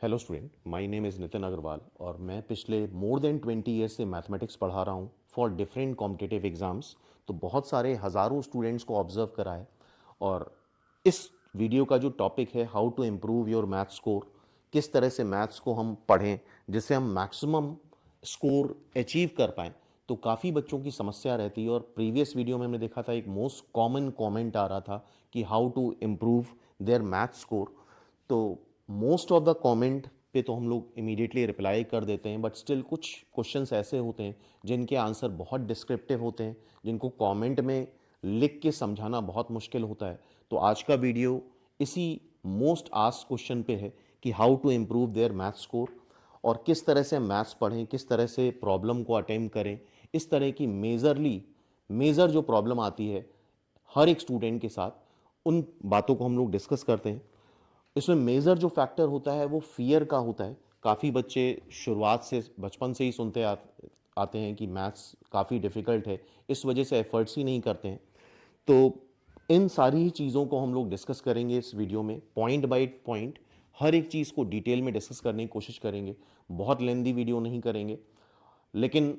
Hello student, my name is Nitin Agarwal और मैं पिछले मोर देन 20 ईयर्स से मैथमेटिक्स पढ़ा रहा हूँ फॉर डिफरेंट कॉम्पिटिटिव एग्ज़ाम्स। तो बहुत सारे हज़ारों स्टूडेंट्स को ऑब्जर्व करा है और इस वीडियो का जो टॉपिक है how to improve your math score, किस तरह से मैथ्स को हम पढ़ें जिससे हम मैक्सिमम स्कोर अचीव कर पाएँ। तो काफ़ी बच्चों की समस्या रहती है और प्रीवियस वीडियो में हमने देखा था एक मोस्ट कॉमन कमेंट आ रहा था कि how to improve their math score. तो मोस्ट ऑफ द कमेंट पे तो हम लोग इमीडिएटली रिप्लाई कर देते हैं, बट स्टिल कुछ क्वेश्चंस ऐसे होते हैं जिनके आंसर बहुत डिस्क्रिप्टिव होते हैं, जिनको कमेंट में लिख के समझाना बहुत मुश्किल होता है। तो आज का वीडियो इसी मोस्ट आस्क्ड क्वेश्चन पे है कि how to improve their math score और किस तरह से मैथ्स पढ़ें, किस तरह से प्रॉब्लम को अटेम्प्ट करें। इस तरह की मेजर जो प्रॉब्लम आती है हर एक स्टूडेंट के साथ, उन बातों को हम लोग डिस्कस करते हैं। इसमें मेजर जो फैक्टर होता है वो फियर का होता है। काफ़ी बच्चे शुरुआत से बचपन से ही आते हैं कि मैथ्स काफ़ी डिफ़िकल्ट है, इस वजह से एफर्ट्स ही नहीं करते हैं। तो इन सारी चीज़ों को हम लोग डिस्कस करेंगे इस वीडियो में, पॉइंट बाय पॉइंट हर एक चीज़ को डिटेल में डिस्कस करने की कोशिश करेंगे। बहुत लेंदी वीडियो नहीं करेंगे, लेकिन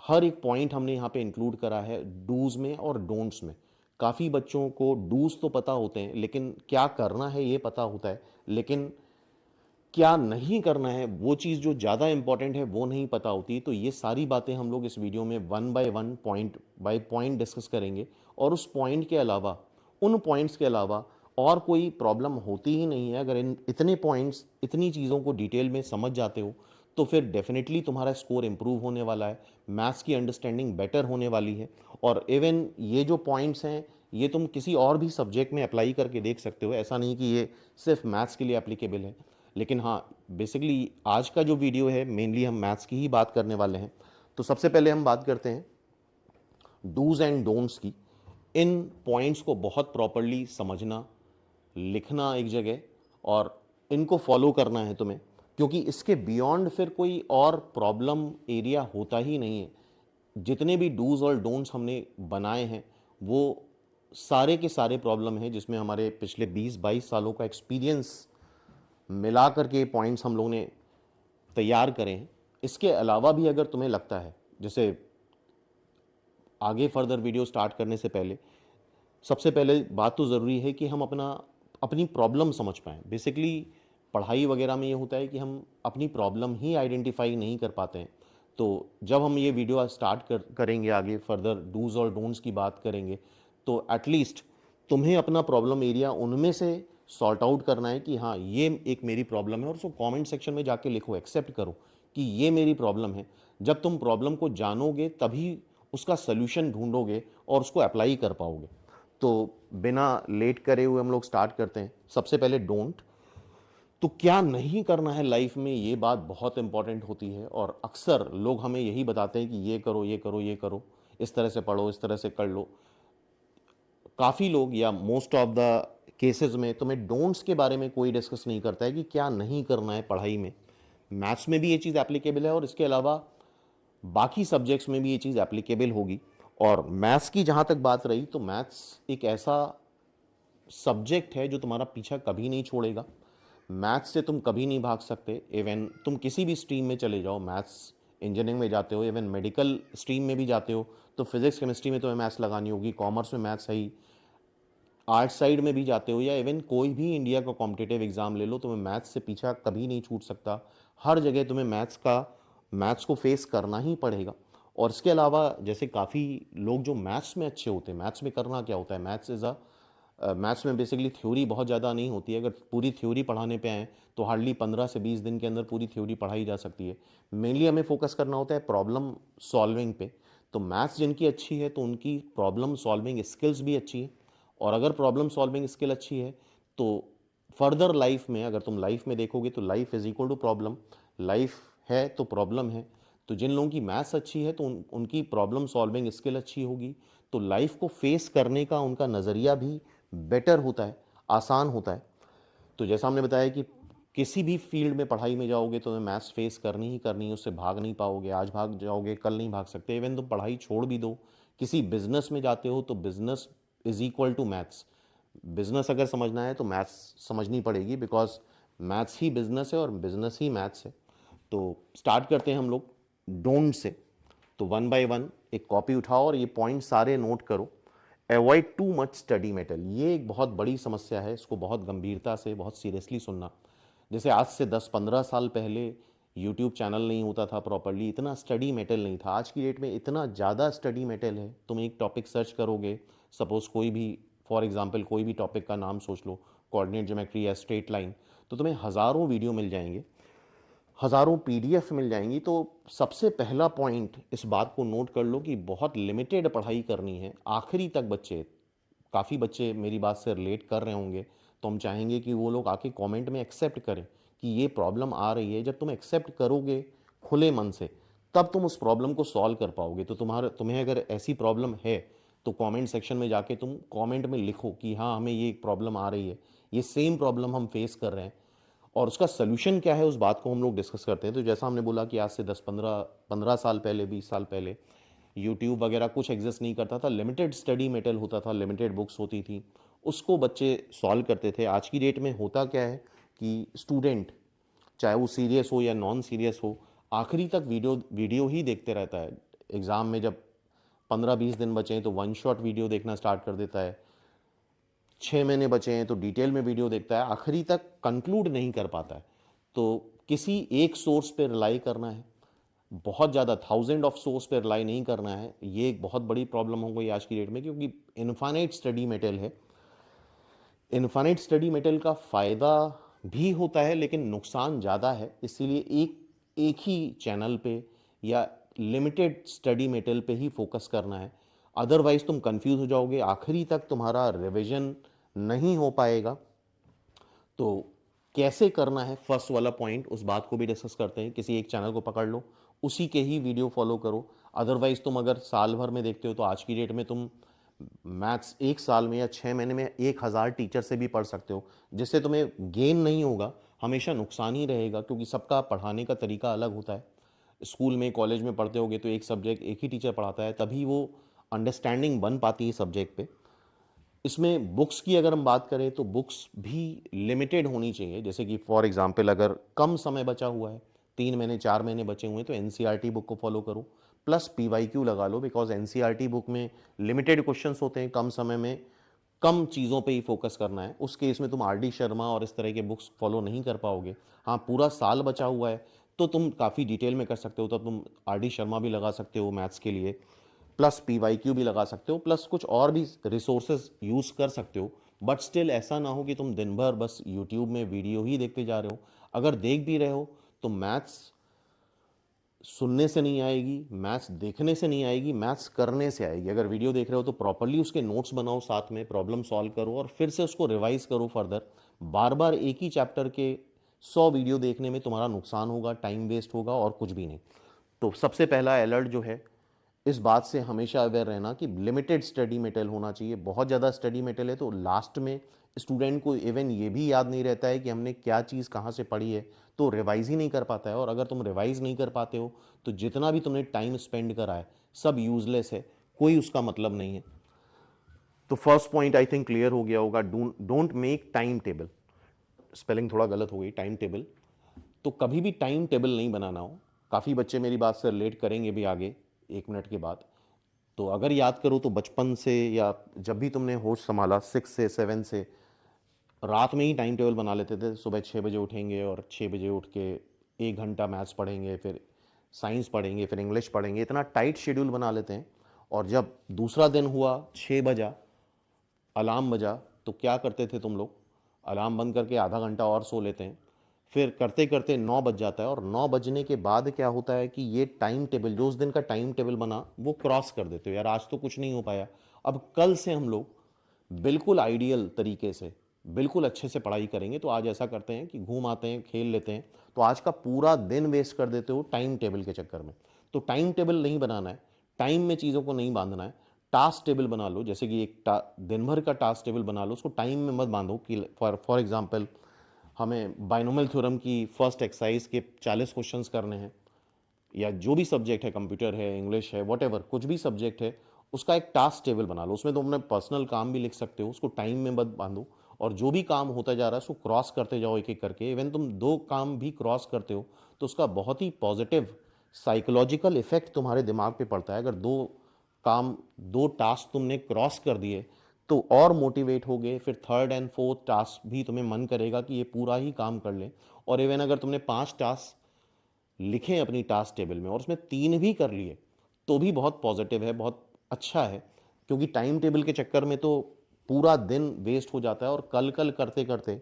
हर एक पॉइंट हमने यहाँ पे इंक्लूड करा है डूज में और डोंट्स में। काफ़ी बच्चों को डूज तो पता होते हैं, लेकिन क्या करना है ये पता होता है, लेकिन क्या नहीं करना है वो चीज़ जो ज़्यादा इंपॉर्टेंट है वो नहीं पता होती। तो ये सारी बातें हम लोग इस वीडियो में one by one point by point discuss करेंगे। और उस पॉइंट के अलावा, उन पॉइंट्स के अलावा और कोई प्रॉब्लम होती ही नहीं है। अगर इन इतने पॉइंट्स, इतनी चीज़ों को डिटेल में समझ जाते हो तो फिर डेफिनेटली तुम्हारा स्कोर इंप्रूव होने वाला है, मैथ्स की अंडरस्टैंडिंग बेटर होने वाली है। और इवन ये जो पॉइंट्स हैं ये तुम किसी और भी सब्जेक्ट में अप्लाई करके देख सकते हो, ऐसा नहीं कि ये सिर्फ मैथ्स के लिए एप्लीकेबल है। लेकिन हाँ, बेसिकली आज का जो वीडियो है मेनली हम मैथ्स की ही बात करने वाले हैं। तो सबसे पहले हम बात करते हैं डूज एंड डोंट्स की। इन पॉइंट्स को बहुत प्रॉपरली समझना, लिखना एक जगह और इनको फॉलो करना है तुम्हें, क्योंकि इसके बियॉन्ड फिर कोई और प्रॉब्लम एरिया होता ही नहीं है। जितने भी डूज और डोंट्स हमने बनाए हैं वो सारे के सारे प्रॉब्लम हैं जिसमें हमारे पिछले 20-22 सालों का एक्सपीरियंस मिला करके पॉइंट्स हम लोगों ने तैयार करे हैं। इसके अलावा भी अगर तुम्हें लगता है, जैसे आगे फर्दर वीडियो स्टार्ट करने से पहले सबसे पहले बात तो ज़रूरी है कि हम अपनी प्रॉब्लम समझ पाएँ। बेसिकली पढ़ाई वगैरह में ये होता है कि हम अपनी प्रॉब्लम ही आइडेंटिफाई नहीं कर पाते हैं। तो जब हम ये वीडियो स्टार्ट करेंगे, आगे फर्दर डूज और डोंट्स की बात करेंगे, तो एटलीस्ट तुम्हें अपना प्रॉब्लम एरिया उनमें से सॉर्ट आउट करना है कि हाँ ये एक मेरी प्रॉब्लम है, और उसको कमेंट सेक्शन में जाके लिखो, एक्सेप्ट करो कि ये मेरी प्रॉब्लम है। जब तुम प्रॉब्लम को जानोगे तभी उसका सल्यूशन ढूंढोगे और उसको अप्लाई कर पाओगे। तो बिना लेट करे हुए हम लोग स्टार्ट करते हैं। सबसे पहले डोंट। तो क्या नहीं करना है लाइफ में, ये बात बहुत इंपॉर्टेंट होती है और अक्सर लोग हमें यही बताते हैं कि ये करो, ये करो, ये करो, इस तरह से पढ़ो, इस तरह से कर लो। काफ़ी लोग या मोस्ट ऑफ द केसेस में तुम्हें डोंट्स के बारे में कोई डिस्कस नहीं करता है कि क्या नहीं करना है पढ़ाई में। मैथ्स में भी ये चीज़ एप्लीकेबल है और इसके अलावा बाकी सब्जेक्ट्स में भी ये चीज़ एप्लीकेबल होगी। और मैथ्स की जहाँ तक बात रही, तो मैथ्स एक ऐसा सब्जेक्ट है जो तुम्हारा पीछा कभी नहीं छोड़ेगा। मैथ्स से तुम कभी नहीं भाग सकते। इवन तुम किसी भी स्ट्रीम में चले जाओ, मैथ्स इंजीनियरिंग में जाते हो, इवन मेडिकल स्ट्रीम में भी जाते हो तो फिजिक्स केमिस्ट्री में तुम्हें मैथ्स लगानी होगी, कॉमर्स में मैथ्स है ही, आर्ट साइड में भी जाते हो या इवन कोई भी इंडिया का कॉम्पिटिटिव एग्जाम ले लो, तुम्हें मैथ्स से पीछा कभी नहीं छूट सकता। हर जगह तुम्हें मैथ्स को फेस करना ही पड़ेगा। और इसके अलावा जैसे काफ़ी लोग जो मैथ्स में अच्छे होते हैं, मैथ्स में करना क्या होता है, मैथ्स में बेसिकली थ्योरी बहुत ज़्यादा नहीं होती है। अगर पूरी थ्योरी पढ़ाने पे आए तो हार्डली 15 से 20 दिन के अंदर पूरी थ्योरी पढ़ाई जा सकती है। मेनली हमें फोकस करना होता है प्रॉब्लम सॉल्विंग पे। तो मैथ्स जिनकी अच्छी है तो उनकी प्रॉब्लम सॉल्विंग स्किल्स भी अच्छी है। और अगर प्रॉब्लम सॉल्विंग स्किल अच्छी है तो फर्दर लाइफ में, अगर तुम लाइफ में देखोगे तो life is equal to problem. Life है तो प्रॉब्लम है। तो जिन लोगों की मैथ्स अच्छी है तो उनकी प्रॉब्लम सॉल्विंग स्किल अच्छी होगी, तो लाइफ को फेस करने का उनका नज़रिया भी बेटर होता है, आसान होता है। तो जैसा हमने बताया कि किसी भी फील्ड में पढ़ाई में जाओगे तो तुम्हें मैथ्स फेस करनी ही करनी है, उससे भाग नहीं पाओगे। आज भाग जाओगे कल नहीं भाग सकते। इवन तुम पढ़ाई छोड़ भी दो, किसी बिजनेस में जाते हो तो business is equal to maths. Business अगर समझना है तो मैथ्स समझनी पड़ेगी, बिकॉज मैथ्स ही बिजनेस है और बिजनेस ही मैथ्स है। तो स्टार्ट करते हैं हम लोग डोंट से। तो वन बाय वन एक कॉपी उठाओ और ये पॉइंट सारे नोट करो। Avoid too much study metal, ये एक बहुत बड़ी समस्या है, इसको बहुत गंभीरता से बहुत सीरियसली सुनना। जैसे आज से 10-15 साल पहले यूट्यूब चैनल नहीं होता था प्रॉपरली, इतना स्टडी मेटल नहीं था। आज की डेट में इतना ज़्यादा स्टडी मेटल है। तुम एक टॉपिक सर्च करोगे, सपोज कोई भी, फॉर एग्जांपल कोई भी टॉपिक का नाम सोच लो, कोऑर्डिनेट ज्योमेट्री या स्ट्रेट लाइन, तो तुम्हें हज़ारों वीडियो मिल जाएंगे, हज़ारों पीडीएफ मिल जाएंगी। तो सबसे पहला पॉइंट इस बात को नोट कर लो कि बहुत लिमिटेड पढ़ाई करनी है, आखिरी तक। बच्चे, काफ़ी बच्चे मेरी बात से रिलेट कर रहे होंगे, तो हम चाहेंगे कि वो लोग आके कमेंट में एक्सेप्ट करें कि ये प्रॉब्लम आ रही है। जब तुम एक्सेप्ट करोगे खुले मन से, तब तुम उस प्रॉब्लम को सॉल्व कर पाओगे। तो तुम्हें अगर ऐसी प्रॉब्लम है तो कमेंट सेक्शन में जाके तुम कमेंट में लिखो कि हाँ, हमें ये प्रॉब्लम आ रही है, ये सेम प्रॉब्लम हम फेस कर रहे हैं, और उसका सोल्यूशन क्या है, उस बात को हम लोग डिस्कस करते हैं। तो जैसा हमने बोला कि आज से 10-15 साल पहले, 20 साल पहले यूट्यूब वगैरह कुछ एग्जिस्ट नहीं करता था, लिमिटेड स्टडी मेटेरियल होता था, लिमिटेड बुक्स होती थी, उसको बच्चे सॉल्व करते थे। आज की डेट में होता क्या है कि स्टूडेंट, चाहे वो सीरियस हो या नॉन सीरियस हो, आखिरी तक वीडियो वीडियो ही देखते रहता है। एग्ज़ाम में जब 15-20 दिन बचे हैं तो वन शॉट वीडियो देखना स्टार्ट कर देता है, 6 महीने बचे हैं तो डिटेल में वीडियो देखता है, आखिरी तक कंक्लूड नहीं कर पाता है। तो किसी एक सोर्स पे रिलाई करना है, बहुत ज़्यादा थाउजेंड ऑफ सोर्स पे रिलाई नहीं करना है। ये एक बहुत बड़ी प्रॉब्लम हो गई आज की डेट में, क्योंकि इन्फाइनाइट स्टडी मेटेरियल है। इन्फाइनाइट स्टडी मेटेरियल का फ़ायदा भी होता है लेकिन नुकसान ज़्यादा है, इसीलिए एक एक ही चैनल पे या लिमिटेड स्टडी मेटेरियल पे ही फोकस करना है। अदरवाइज तुम कंफ्यूज हो जाओगे, आखिरी तक तुम्हारा रिवीजन नहीं हो पाएगा। तो कैसे करना है, फर्स्ट वाला पॉइंट, उस बात को भी डिस्कस करते हैं। किसी एक चैनल को पकड़ लो, उसी के ही वीडियो फॉलो करो। अदरवाइज तुम अगर साल भर में देखते हो तो आज की डेट में तुम मैथ्स एक साल में या 6 महीने में 1,000 टीचर से भी पढ़ सकते हो, जिससे तुम्हें गेन नहीं होगा, हमेशा नुकसान ही रहेगा, क्योंकि सबका पढ़ाने का तरीका अलग होता है। स्कूल में, कॉलेज में पढ़ते होगे तो एक सब्जेक्ट एक ही टीचर पढ़ाता है, तभी वो अंडरस्टैंडिंग बन पाती है सब्जेक्ट पे। इसमें बुक्स की अगर हम बात करें तो बुक्स भी लिमिटेड होनी चाहिए। जैसे कि फॉर एग्जांपल अगर कम समय बचा हुआ है, 3 महीने 4 महीने बचे हुए हैं, तो एनसीईआरटी बुक को फॉलो करो, प्लस पीवाईक्यू लगा लो। बिकॉज एनसीईआरटी बुक में लिमिटेड क्वेश्चंस होते हैं, कम समय में कम चीज़ों पे ही फोकस करना है। उस केस में तुम आर डी शर्मा और इस तरह के बुक्स फॉलो नहीं कर पाओगे। हाँ, पूरा साल बचा हुआ है तो तुम काफ़ी डिटेल में कर सकते हो, तो तुम आर डी शर्मा भी लगा सकते हो मैथ्स के लिए, प्लस पीवाईक्यू भी लगा सकते हो, प्लस कुछ और भी रिसोर्सेज यूज़ कर सकते हो। बट स्टिल ऐसा ना हो कि तुम दिन भर बस यूट्यूब में वीडियो ही देखते जा रहे हो। अगर देख भी रहे हो तो मैथ्स सुनने से नहीं आएगी, मैथ्स देखने से नहीं आएगी, मैथ्स करने से आएगी। अगर वीडियो देख रहे हो तो प्रॉपरली उसके नोट्स बनाओ, साथ में प्रॉब्लम सॉल्व करो और फिर से उसको रिवाइज करो फर्दर। बार बार एक ही चैप्टर के 100 वीडियो देखने में तुम्हारा नुकसान होगा, टाइम वेस्ट होगा और कुछ भी नहीं। तो सबसे पहला अलर्ट जो है, इस बात से हमेशा अवेयर रहना कि लिमिटेड स्टडी मेटेरियल होना चाहिए। बहुत ज़्यादा स्टडी मेटेरियल है तो लास्ट में स्टूडेंट को इवन ये भी याद नहीं रहता है कि हमने क्या चीज़ कहाँ से पढ़ी है, तो रिवाइज ही नहीं कर पाता है। और अगर तुम रिवाइज नहीं कर पाते हो तो जितना भी तुमने टाइम स्पेंड करा है सब यूजलेस है, कोई उसका मतलब नहीं है। तो first point I think clear हो गया होगा। Don't make time table, spelling थोड़ा गलत हो गई, टाइम टेबल। तो कभी भी टाइम टेबल नहीं बनाना हो। काफ़ी बच्चे मेरी बात से रिलेट करेंगे भी आगे 1 मिनट के बाद। तो अगर याद करो तो बचपन से या जब भी तुमने होश संभाला, 6 से 7 से, रात में ही टाइम टेबल बना लेते थे। सुबह 6 बजे उठेंगे और 6 बजे उठ के 1 घंटा मैथ्स पढ़ेंगे, फिर साइंस पढ़ेंगे, फिर इंग्लिश पढ़ेंगे, इतना टाइट शेड्यूल बना लेते हैं। और जब दूसरा दिन हुआ, 6 बजा, अलार्म बजा, तो क्या करते थे तुम लोग? अलार्म बंद करके आधा घंटा और सो लेते हैं। फिर करते करते 9 बज जाता है, और 9 बजने के बाद क्या होता है कि ये टाइम टेबल, जो उस दिन का टाइम टेबल बना, वो क्रॉस कर देते हो। यार आज तो कुछ नहीं हो पाया, अब कल से हम लोग बिल्कुल आइडियल तरीके से, बिल्कुल अच्छे से पढ़ाई करेंगे। तो आज ऐसा करते हैं कि घूम आते हैं, खेल लेते हैं। तो आज का पूरा दिन वेस्ट कर देते हो टाइम टेबल के चक्कर में। तो टाइम टेबल नहीं बनाना है, टाइम में चीज़ों को नहीं बांधना है। टास्क टेबल बना लो, जैसे कि एक दिन भर का टास्क टेबल बना लो, उसको टाइम में मत बांधो कि फॉर एग्जांपल हमें बाइनोमियल थ्योरम की फर्स्ट एक्सरसाइज के 40 क्वेश्चंस करने हैं, या जो भी सब्जेक्ट है, कंप्यूटर है, इंग्लिश है, वट कुछ भी सब्जेक्ट है, उसका एक टास्क टेबल बना लो। उसमें तुम अपने पर्सनल काम भी लिख सकते हो, उसको टाइम में मत बांधो। और जो भी काम होता जा रहा है उसको क्रॉस करते जाओ एक एक करके। इवन तुम 2 काम भी क्रॉस करते हो तो उसका बहुत ही पॉजिटिव साइकोलॉजिकल इफेक्ट तुम्हारे दिमाग पे पड़ता है। अगर 2 टास्क तुमने क्रॉस कर दिए तो और मोटिवेट हो गए, फिर थर्ड एंड फोर्थ टास्क भी तुम्हें मन करेगा कि ये पूरा ही काम कर ले। और इवन अगर तुमने 5 टास्क लिखे अपनी टास्क टेबल में और उसमें 3 भी कर लिए तो भी बहुत पॉजिटिव है, बहुत अच्छा है। क्योंकि टाइम टेबल के चक्कर में तो पूरा दिन वेस्ट हो जाता है और कल कल करते करते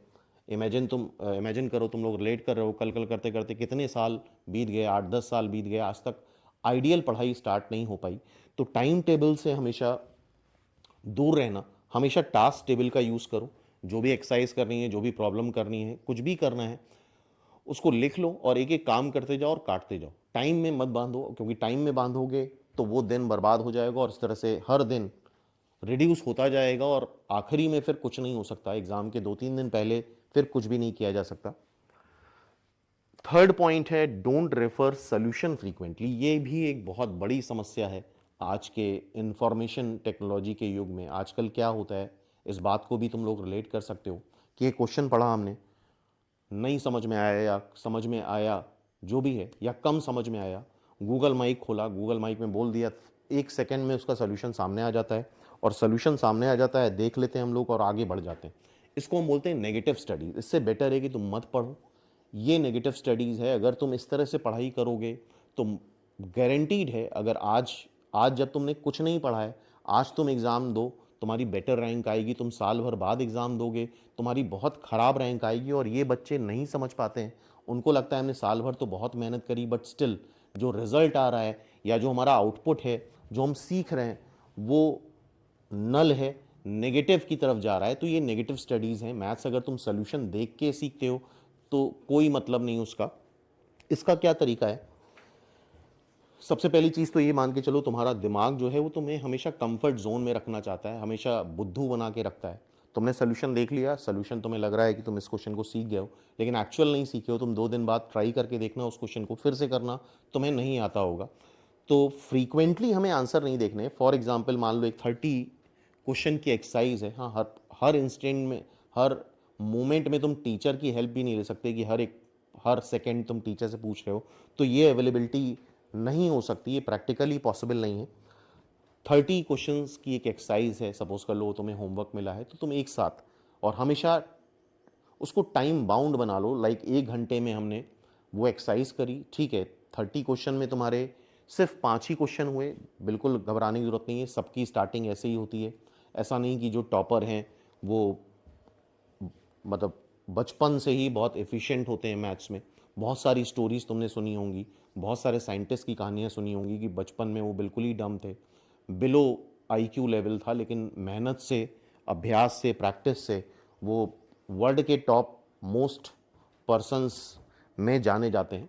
इमेजिन करो, तुम लोग रिलेट कर रहे हो, कल कल करते करते कितने साल बीत गए, 8-10 साल बीत गए, आज तक आइडियल पढ़ाई स्टार्ट नहीं हो पाई। तो टाइम टेबल से हमेशा दूर रहना, हमेशा टास्क टेबल का यूज़ करो। जो भी एक्सरसाइज करनी है, जो भी प्रॉब्लम करनी है, कुछ भी करना है उसको लिख लो और एक एक काम करते जाओ और काटते जाओ। टाइम में मत बांधो, क्योंकि टाइम में बांधोगे तो वो दिन बर्बाद हो जाएगा और इस तरह से हर दिन रिड्यूस होता जाएगा और आखिरी में फिर कुछ नहीं हो सकता। एग्जाम के 2-3 दिन पहले फिर कुछ भी नहीं किया जा सकता। थर्ड पॉइंट है डोंट रेफर सोल्यूशन फ्रीक्वेंटली। ये भी एक बहुत बड़ी समस्या है आज के इंफॉर्मेशन टेक्नोलॉजी के युग में। आजकल क्या होता है, इस बात को भी तुम लोग रिलेट कर सकते हो कि एक क्वेश्चन पढ़ा हमने, नहीं समझ में आया या समझ में आया जो भी है, या कम समझ में आया, गूगल माइक खोला, गूगल माइक में बोल दिया, 1 सेकंड में उसका सोल्यूशन सामने आ जाता है। और सोल्यूशन सामने आ जाता है, देख लेते हैं हम लोग और आगे बढ़ जाते हैं। इसको हम बोलते हैं नेगेटिव स्टडीज। इससे बेटर है कि तुम मत पढ़ो, ये नेगेटिव स्टडीज़ है। अगर तुम इस तरह से पढ़ाई करोगे तो गारंटीड है, अगर आज आज जब तुमने कुछ नहीं पढ़ा है, आज तुम एग्ज़ाम दो, तुम्हारी बेटर रैंक आएगी। तुम साल भर बाद एग्ज़ाम दोगे, तुम्हारी बहुत ख़राब रैंक आएगी। और ये बच्चे नहीं समझ पाते हैं, उनको लगता है हमने साल भर तो बहुत मेहनत करी, बट स्टिल जो रिज़ल्ट आ रहा है या जो हमारा आउटपुट है, जो हम सीख रहे हैं, वो नल है, नेगेटिव की तरफ जा रहा है। तो ये नेगेटिव स्टडीज़ हैं। मैथ्स अगर तुम सोल्यूशन देख के सीखते हो तो कोई मतलब नहीं उसका। इसका क्या तरीका है, सबसे पहली चीज़ तो ये मान के चलो, तुम्हारा दिमाग जो है वो तुम्हें हमेशा कंफर्ट जोन में रखना चाहता है, हमेशा बुद्धू बना के रखता है। तुमने सोल्यूशन देख लिया, सोल्यूशन तुम्हें लग रहा है कि तुम इस क्वेश्चन को सीख गए हो, लेकिन एक्चुअल नहीं सीखे हो। तुम 2 दिन बाद ट्राई करके देखना उस क्वेश्चन को, फिर से करना, तुम्हें नहीं आता होगा। तो फ्रीक्वेंटली हमें आंसर नहीं देखने। फॉर एग्जाम्पल मान लो एक 30 क्वेश्चन की एक्सरसाइज है, हाँ, हर इंस्टेंट में, हर मोमेंट में तुम टीचर की हेल्प भी नहीं ले सकते कि हर सेकंड तुम टीचर से पूछ रहे हो, तो ये अवेलेबिलिटी नहीं हो सकती, ये प्रैक्टिकली पॉसिबल नहीं है। 30 क्वेश्चंस की एक एक्सरसाइज है, सपोज कर लो तुम्हें होमवर्क मिला है, तो तुम एक साथ और हमेशा उसको टाइम बाउंड बना लो। लाइक 1 घंटे में हमने वो एक्सरसाइज करी, ठीक है। 30 क्वेश्चन में तुम्हारे सिर्फ 5 ही क्वेश्चन हुए, बिल्कुल घबराने की जरूरत नहीं है, सबकी स्टार्टिंग ऐसे ही होती है। ऐसा नहीं कि जो टॉपर हैं वो मतलब बचपन से ही बहुत एफिशिएंट होते हैं मैथ्स में। बहुत सारी स्टोरीज तुमने सुनी होंगी, बहुत सारे साइंटिस्ट की कहानियाँ सुनी होंगी कि बचपन में वो बिल्कुल ही डम थे, बिलो आईक्यू लेवल था, लेकिन मेहनत से, अभ्यास से, प्रैक्टिस से वो वर्ल्ड के टॉप मोस्ट पर्सन्स में जाने जाते हैं।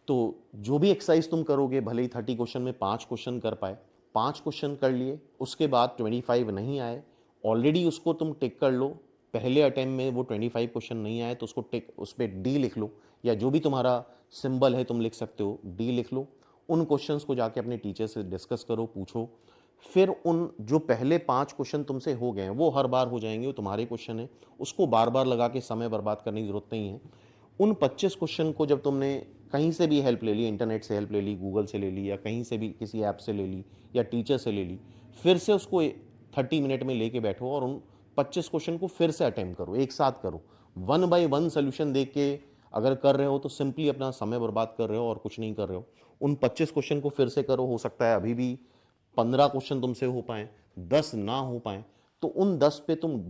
तो जो भी एक्सरसाइज तुम करोगे, भले ही 30 क्वेश्चन में 5 क्वेश्चन कर पाए, 5 क्वेश्चन कर लिए, उसके बाद 25 नहीं आए, ऑलरेडी उसको तुम टिक कर लो। पहले अटेम्प्ट में वो 25 क्वेश्चन नहीं आए तो उसको टिक, उस पर डी लिख लो, या जो भी तुम्हारा सिंबल है तुम लिख सकते हो, डी लिख लो। उन क्वेश्चंस को जाके अपने टीचर से डिस्कस करो, पूछो। फिर उन जो पहले 5 क्वेश्चन तुमसे हो गए हैं वो हर बार हो जाएंगे, वो तुम्हारे क्वेश्चन है, उसको बार बार लगा के समय बर्बाद करने की जरूरत नहीं है। उन 25 क्वेश्चन को जब तुमने कहीं से भी हेल्प ले ली, इंटरनेट से हेल्प ले ली, गूगल से ले ली, या कहीं से भी किसी ऐप से ले ली, या टीचर से ले ली, फिर से उसको 30 मिनट में लेके बैठो और उन 25 क्वेश्चन को फिर से अटेम्प्ट करो, एक साथ करो। 1 बाय 1 सोल्यूशन देख के अगर कर रहे हो तो सिंपली अपना समय बर्बाद कर रहे हो और कुछ नहीं कर रहे हो। उन 25 क्वेश्चन को फिर से करो। हो सकता है अभी भी 15 क्वेश्चन तुमसे हो पाए, 10 ना हो पाए, तो उन 10 पे तुम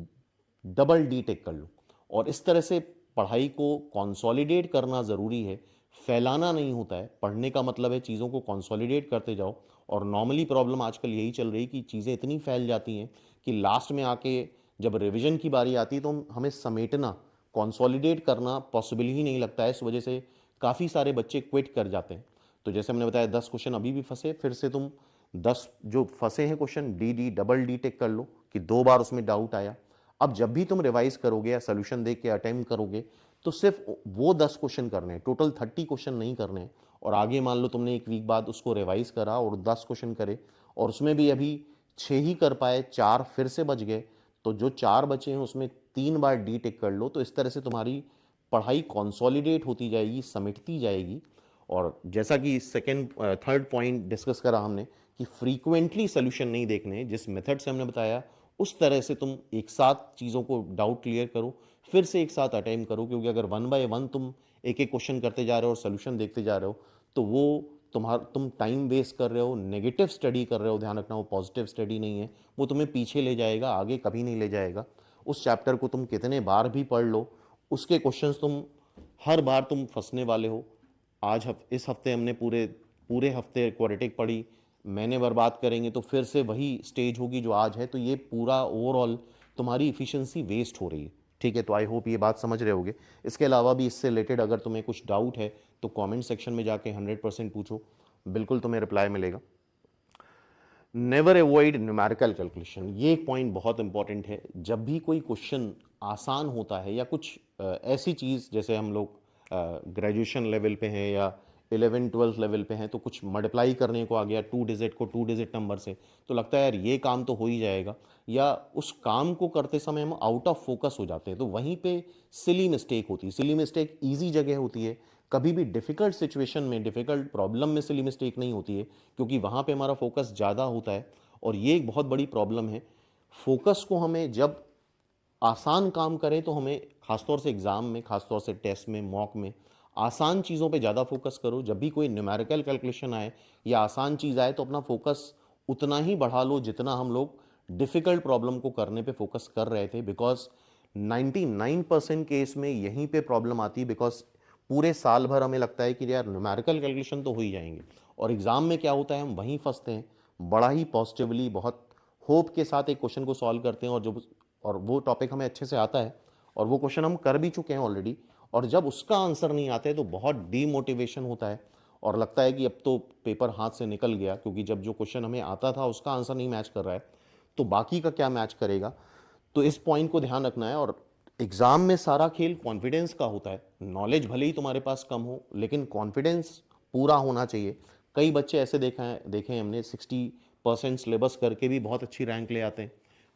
डबल डी टेक कर लो। और इस तरह से पढ़ाई को कंसोलिडेट करना ज़रूरी है, फैलाना नहीं होता है। पढ़ने का मतलब है चीज़ों को कंसोलिडेट करते जाओ। और नॉर्मली प्रॉब्लम आजकल यही चल रही कि चीज़ें इतनी फैल जाती हैं कि लास्ट में आके जब रिवीजन की बारी आती है तो हमें समेटना, कंसोलिडेट करना पॉसिबल ही नहीं लगता है। इस वजह से काफ़ी सारे बच्चे क्विट कर जाते हैं। तो जैसे हमने बताया 10 क्वेश्चन अभी भी फंसे, फिर से तुम 10 जो फंसे हैं question D D double D take कर लो कि 2 बार उसमें डाउट आया। अब जब भी तुम रिवाइज करोगे या सोल्यूशन देख के अटेम्प्ट करोगे तो सिर्फ वो 10 क्वेश्चन करने हैं, टोटल 30 क्वेश्चन नहीं करने हैं। और आगे मान लो तुमने 1 वीक बाद उसको रिवाइज करा और 10 क्वेश्चन करे और उसमें भी अभी 6 ही कर पाए, 4 फिर से बच गए, तो जो 4 बचे हैं उसमें 3 बार डी टिक कर लो, तो इस तरह से तुम्हारी पढ़ाई कंसोलिडेट होती जाएगी, समेटती जाएगी। और जैसा कि सेकंड थर्ड पॉइंट डिस्कस करा हमने कि फ्रीक्वेंटली सोल्यूशन नहीं देखने, जिस मेथड से हमने बताया उस तरह से तुम एक साथ चीज़ों को डाउट क्लियर करो, फिर से एक साथ अटेम्प्ट करो, क्योंकि अगर वन बाय वन तुम एक एक क्वेश्चन करते जा रहे हो और सोल्यूशन देखते जा रहे हो तो वो तुम टाइम वेस्ट कर रहे हो, नेगेटिव स्टडी कर रहे हो। ध्यान रखना, वो पॉजिटिव स्टडी नहीं है, वो तुम्हें पीछे ले जाएगा, आगे कभी नहीं ले जाएगा। उस चैप्टर को तुम कितने बार भी पढ़ लो, उसके क्वेश्चंस तुम हर बार तुम फंसने वाले हो। इस हफ्ते हमने पूरे पूरे हफ्ते क्वाड्रेटिक पढ़ी, महीने बर्बाद करेंगे तो फिर से वही स्टेज होगी जो आज है, तो ये पूरा ओवरऑल तुम्हारी इफिशिएंसी वेस्ट हो रही है। ठीक है, तो आई होप ये बात समझ रहे होगे। इसके अलावा भी इससे रिलेटेड अगर तुम्हें कुछ डाउट है तो कमेंट सेक्शन में जाके 100% पूछो, बिल्कुल तुम्हें रिप्लाई मिलेगा। नेवर अवॉइड न्यूमेरिकल कैलकुलेशन, ये एक पॉइंट बहुत इंपॉर्टेंट है। जब भी कोई क्वेश्चन आसान होता है या कुछ ऐसी चीज़, जैसे हम लोग ग्रेजुएशन लेवल पे हैं या 11th-12th लेवल पे हैं, तो कुछ मल्टीप्लाई करने को आ गया 2 डिजिट को 2 डिजिट नंबर से, तो लगता है यार ये काम तो हो ही जाएगा, या उस काम को करते समय हम आउट ऑफ फोकस हो जाते हैं, तो वहीं पे सिली मिस्टेक होती है। सिली मिस्टेक ईजी जगह होती है, कभी भी डिफ़िकल्ट सिचुएशन में, डिफ़िकल्ट प्रॉब्लम में सिली मिस्टेक नहीं होती है, क्योंकि वहाँ पे हमारा फोकस ज़्यादा होता है। और ये एक बहुत बड़ी प्रॉब्लम है। फोकस को हमें जब आसान काम करें तो हमें, खासतौर से एग्ज़ाम में, खासतौर से टेस्ट में, मॉक में, आसान चीज़ों पे ज़्यादा फोकस करो। जब भी कोई न्यूमेरिकल कैलकुलेशन आए या आसान चीज़ आए तो अपना फोकस उतना ही बढ़ा लो जितना हम लोग डिफ़िकल्ट प्रॉब्लम को करने पे फोकस कर रहे थे। बिकॉज 99% केस में यहीं पे प्रॉब्लम आती है, बिकॉज पूरे साल भर हमें लगता है कि यार न्यूमेरिकल कैलकुलेशन तो हो ही जाएंगे, और एग्ज़ाम में क्या होता है, हम वहीं फंसते हैं। बड़ा ही पॉजिटिवली, बहुत होप के साथ एक क्वेश्चन को सॉल्व करते हैं, और वो टॉपिक हमें अच्छे से आता है और वो क्वेश्चन हम कर भी चुके हैं ऑलरेडी, और जब उसका आंसर नहीं आता है तो बहुत डीमोटिवेशन होता है और लगता है कि अब तो पेपर हाथ से निकल गया, क्योंकि जब जो क्वेश्चन हमें आता था उसका आंसर नहीं मैच कर रहा है तो बाकी का क्या मैच करेगा। तो इस पॉइंट को ध्यान रखना है। और एग्ज़ाम में सारा खेल कॉन्फिडेंस का होता है। नॉलेज भले ही तुम्हारे पास कम हो, लेकिन कॉन्फिडेंस पूरा होना चाहिए। कई बच्चे ऐसे देखे हैं हमने, 60% सिलेबस करके भी बहुत अच्छी रैंक ले आते हैं।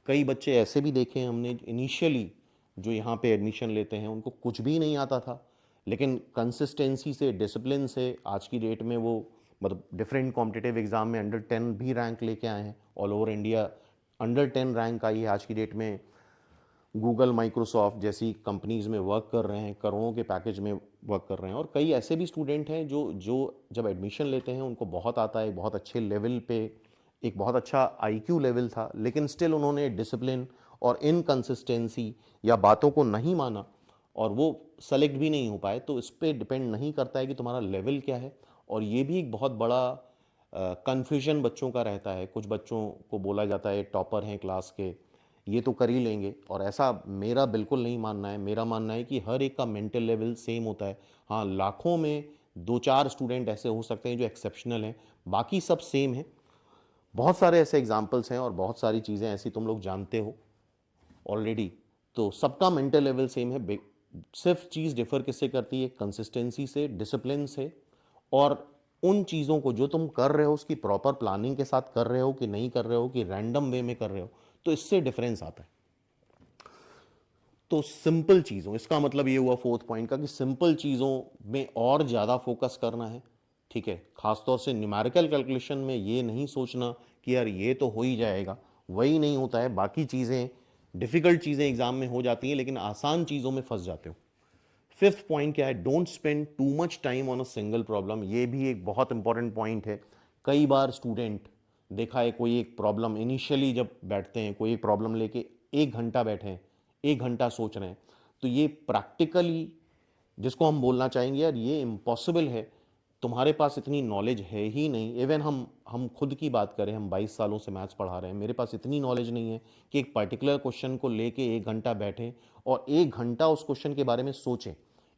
कई बच्चे ऐसे भी देखे हैं हमने, इनिशियली जो यहाँ पे एडमिशन लेते हैं उनको कुछ भी नहीं आता था, लेकिन कंसिस्टेंसी से, डिसिप्लिन से आज की डेट में वो मतलब डिफरेंट कॉम्पिटिटिव एग्जाम में अंडर 10 भी रैंक लेके आए हैं। All over India under 10 rank आई है आज की डेट में। गूगल, माइक्रोसॉफ्ट जैसी कंपनीज में वर्क कर रहे हैं, करोड़ों के पैकेज में वर्क कर रहे हैं। और कई ऐसे भी स्टूडेंट हैं जो जो जब एडमिशन लेते हैं उनको बहुत आता है, बहुत अच्छे लेवल पे, एक बहुत अच्छा आईक्यू लेवल था, लेकिन स्टिल उन्होंने डिसिप्लिन और इनकंसिस्टेंसी या बातों को नहीं माना और वो सेलेक्ट भी नहीं हो पाए। तो इस पर डिपेंड नहीं करता है कि तुम्हारा लेवल क्या है। और ये भी एक बहुत बड़ा कन्फ्यूजन बच्चों का रहता है। कुछ बच्चों को बोला जाता है टॉपर हैं क्लास के, ये तो कर ही लेंगे, और ऐसा मेरा बिल्कुल नहीं मानना है। मेरा मानना है कि हर एक का मेंटल लेवल सेम होता है। हाँ, लाखों में 2-4 स्टूडेंट ऐसे हो सकते हैं जो एक्सेप्शनल हैं, बाकी सब सेम है। बहुत सारे ऐसे एग्जाम्पल्स हैं और बहुत सारी चीज़ें ऐसी तुम लोग जानते हो ऑलरेडी। तो सबका मेंटल लेवल सेम है। सिर्फ चीज़ डिफर किससे करती है? कंसिस्टेंसी से, डिसिप्लिन से, और उन चीज़ों को जो तुम कर रहे हो उसकी प्रॉपर प्लानिंग के साथ कर रहे हो कि नहीं कर रहे हो, कि रैंडम वे में कर रहे हो, तो इससे डिफरेंस आता है। तो सिंपल चीज़ों, इसका मतलब ये हुआ फोर्थ पॉइंट का कि सिंपल चीज़ों में और ज़्यादा फोकस करना है। ठीक है, खासतौर से न्यूमेरिकल कैलकुलेशन में ये नहीं सोचना कि यार ये तो हो ही जाएगा, वही नहीं होता है। बाकी चीज़ें, डिफ़िकल्ट चीज़ें एग्जाम में हो जाती हैं, लेकिन आसान चीज़ों में फंस जाते हो। फिफ्थ पॉइंट क्या है? Don't spend too much time on a single problem. ये भी एक बहुत इंपॉर्टेंट पॉइंट है। कई बार स्टूडेंट, देखा है, कोई एक प्रॉब्लम इनिशियली जब बैठते हैं, कोई एक प्रॉब्लम लेके 1 घंटा बैठे हैं, 1 घंटा सोच रहे हैं, तो ये प्रैक्टिकली जिसको हम बोलना चाहेंगे यार ये इम्पॉसिबल है, तुम्हारे पास इतनी नॉलेज है ही नहीं। इवन हम खुद की बात करें, हम 22 सालों से मैथ्स पढ़ा रहे हैं, मेरे पास इतनी नॉलेज नहीं है कि एक पर्टिकुलर क्वेश्चन को लेके 1 घंटा बैठें और 1 घंटा उस क्वेश्चन के बारे में सोचें।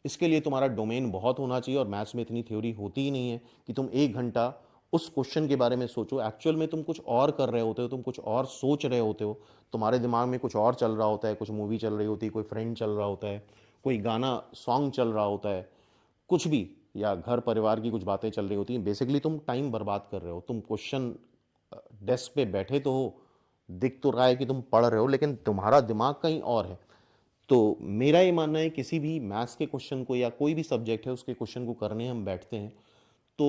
इसके लिए तुम्हारा डोमेन बहुत होना चाहिए, और मैथ्स में इतनी थ्योरी होती ही नहीं है कि तुम 1 घंटा उस क्वेश्चन के बारे में सोचो। एक्चुअल में तुम कुछ और कर रहे होते हो, तुम कुछ और सोच रहे होते हो, तुम्हारे दिमाग में कुछ और चल रहा होता है, कुछ मूवी चल रही होती है, कोई फ्रेंड चल रहा होता है, कोई गाना सॉन्ग चल रहा होता है, कुछ भी, या घर परिवार की कुछ बातें चल रही होती हैं। बेसिकली तुम टाइम बर्बाद कर रहे हो। तुम क्वेश्चन डेस्क पे बैठे तो हो, दिख तो रहा है कि तुम पढ़ रहे हो, लेकिन तुम्हारा दिमाग कहीं और है। तो मेरा ये मानना है किसी भी मैथ्स के क्वेश्चन को या कोई भी सब्जेक्ट है उसके क्वेश्चन को करने हम बैठते हैं तो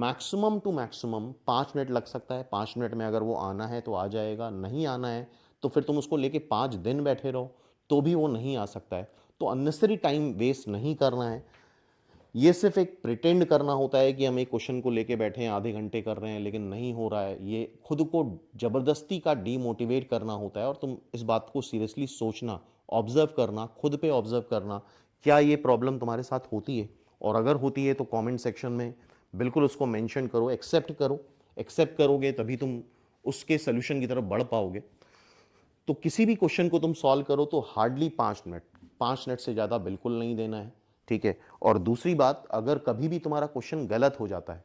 मैक्सिमम टू मैक्सिमम 5 मिनट लग सकता है। 5 मिनट में अगर वो आना है तो आ जाएगा, नहीं आना है तो फिर तुम उसको लेके 5 दिन बैठे रहो तो भी वो नहीं आ सकता है। तो अननेसेसरी टाइम वेस्ट नहीं करना है। ये सिर्फ एक प्रिटेंड करना होता है कि हम एक क्वेश्चन को लेके बैठे हैं, आधे घंटे कर रहे हैं लेकिन नहीं हो रहा है, ये खुद को जबरदस्ती का डीमोटिवेट करना होता है। और तुम इस बात को सीरियसली सोचना, ऑब्जर्व करना, खुद पे ऑब्जर्व करना, क्या ये प्रॉब्लम तुम्हारे साथ होती है, और अगर होती है तो कमेंट सेक्शन में बिल्कुल उसको मेंशन करो, एक्सेप्ट करो। एक्सेप्ट करोगे तभी तुम उसके सोल्यूशन की तरफ बढ़ पाओगे। तो किसी भी क्वेश्चन को तुम सॉल्व करो तो हार्डली 5 मिनट, 5 मिनट से ज़्यादा बिल्कुल नहीं देना है, ठीक है। और दूसरी बात, अगर कभी भी तुम्हारा क्वेश्चन गलत हो जाता है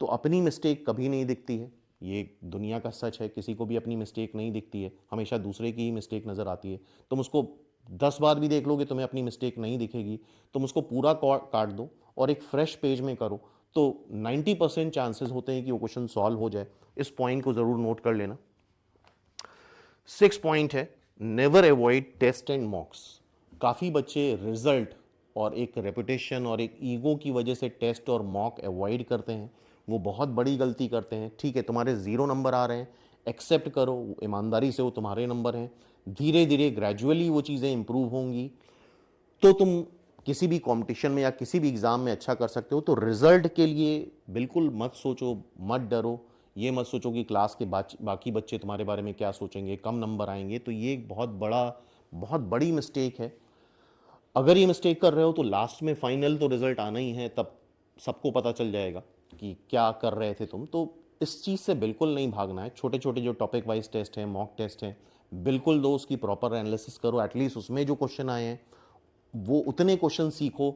तो अपनी मिस्टेक कभी नहीं दिखती है, ये दुनिया का सच है। किसी को भी अपनी मिस्टेक नहीं दिखती है, हमेशा दूसरे की ही मिस्टेक नज़र आती है। तुम उसको 10 बार भी देख लोगे तुम्हें अपनी मिस्टेक नहीं दिखेगी। तुम उसको पूरा काट दो और एक फ्रेश पेज में करो तो 90% चांसेस होते हैं कि वो क्वेश्चन सॉल्व हो जाए। इस पॉइंट को ज़रूर नोट कर लेना। 6 पॉइंट है, never avoid test and mocks. काफ़ी बच्चे रिजल्ट और एक रेपुटेशन और एक ईगो की वजह से टेस्ट और मॉक अवॉइड करते हैं। वो बहुत बड़ी गलती करते हैं। ठीक है, तुम्हारे 0 नंबर आ रहे हैं, एक्सेप्ट करो, ईमानदारी से वो तुम्हारे नंबर हैं। धीरे धीरे ग्रेजुअली वो चीज़ें इंप्रूव होंगी तो तुम किसी भी कंपटीशन में या किसी भी एग्ज़ाम में अच्छा कर सकते हो। तो रिजल्ट के लिए बिल्कुल मत सोचो, मत डरो। ये मत सोचो कि क्लास के बाकी बच्चे तुम्हारे बारे में क्या सोचेंगे, कम नंबर आएंगे। तो ये एक बहुत बड़ी मिस्टेक है। अगर ये मिस्टेक कर रहे हो तो लास्ट में फाइनल तो रिजल्ट आना ही है, तब सबको पता चल जाएगा कि क्या कर रहे थे तुम। तो इस चीज़ से बिल्कुल नहीं भागना है। छोटे छोटे जो टॉपिक वाइज टेस्ट हैं, मॉक टेस्ट हैं, बिल्कुल दो, उसकी प्रॉपर एनालिसिस करो। एटलीस्ट उसमें जो क्वेश्चन आए हैं वो उतने क्वेश्चन सीखो।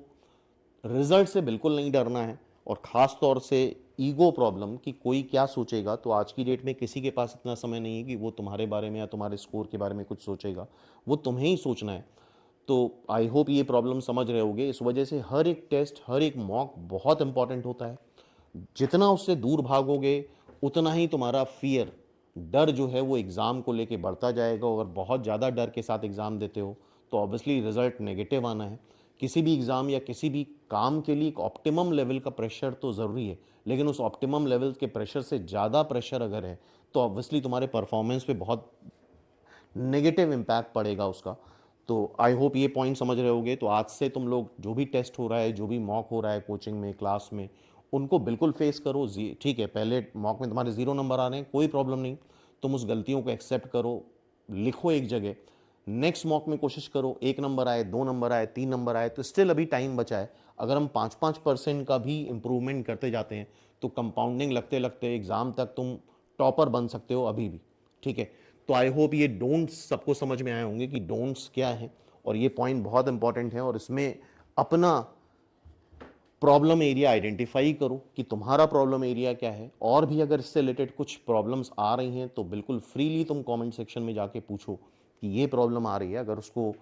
रिजल्ट से बिल्कुल नहीं डरना है। और ख़ास तौर से ईगो प्रॉब्लम कि कोई क्या सोचेगा, तो आज की डेट में किसी के पास इतना समय नहीं है कि वो तुम्हारे बारे में या तुम्हारे स्कोर के बारे में कुछ सोचेगा। वो तुम्हें ही सोचना है। तो आई होप ये प्रॉब्लम समझ रहे होगे। इस वजह से हर एक टेस्ट, हर एक मॉक बहुत इंपॉर्टेंट होता है। जितना उससे दूर भागोगे उतना ही तुम्हारा फियर, डर जो है वो एग्ज़ाम को लेके बढ़ता जाएगा। और बहुत ज़्यादा डर के साथ एग्ज़ाम देते हो तो ऑब्वियसली रिजल्ट नेगेटिव आना है। किसी भी एग्ज़ाम या किसी भी काम के लिए एक ऑप्टिमम लेवल का प्रेशर तो ज़रूरी है, लेकिन उस ऑप्टिमम लेवल के प्रेशर से ज़्यादा प्रेशर अगर है तो ऑब्वियसली तुम्हारे परफॉर्मेंस पे बहुत नेगेटिव इम्पैक्ट पड़ेगा उसका। तो आई होप ये पॉइंट समझ रहे होगे। तो आज से तुम लोग जो भी टेस्ट हो रहा है, जो भी मॉक हो रहा है कोचिंग में, क्लास में, उनको बिल्कुल फेस करो। ठीक है, पहले मॉक में तुम्हारे 0 नंबर आ रहे हैं, कोई प्रॉब्लम नहीं, तुम उस गलतियों को एक्सेप्ट करो, लिखो एक जगह। नेक्स्ट मॉक में कोशिश करो 1 नंबर आए, 2 नंबर आए, 3 नंबर आए, तो स्टिल अभी टाइम बचा है। अगर हम 5-5% का भी इंप्रूवमेंट करते जाते हैं तो कंपाउंडिंग लगते लगते एग्ज़ाम तक तुम टॉपर बन सकते हो अभी भी, ठीक है। तो आई होप ये डोंट्स सबको समझ में आए होंगे कि डोंट्स क्या है, और ये पॉइंट बहुत इंपॉर्टेंट है। और इसमें अपना प्रॉब्लम एरिया आइडेंटिफाई करो कि तुम्हारा प्रॉब्लम एरिया क्या है। और भी अगर इससे रिलेटेड कुछ प्रॉब्लम्स आ रही हैं तो बिल्कुल फ्रीली तुम कमेंट सेक्शन में जाके पूछो कि ये प्रॉब्लम आ रही है। अगर उसको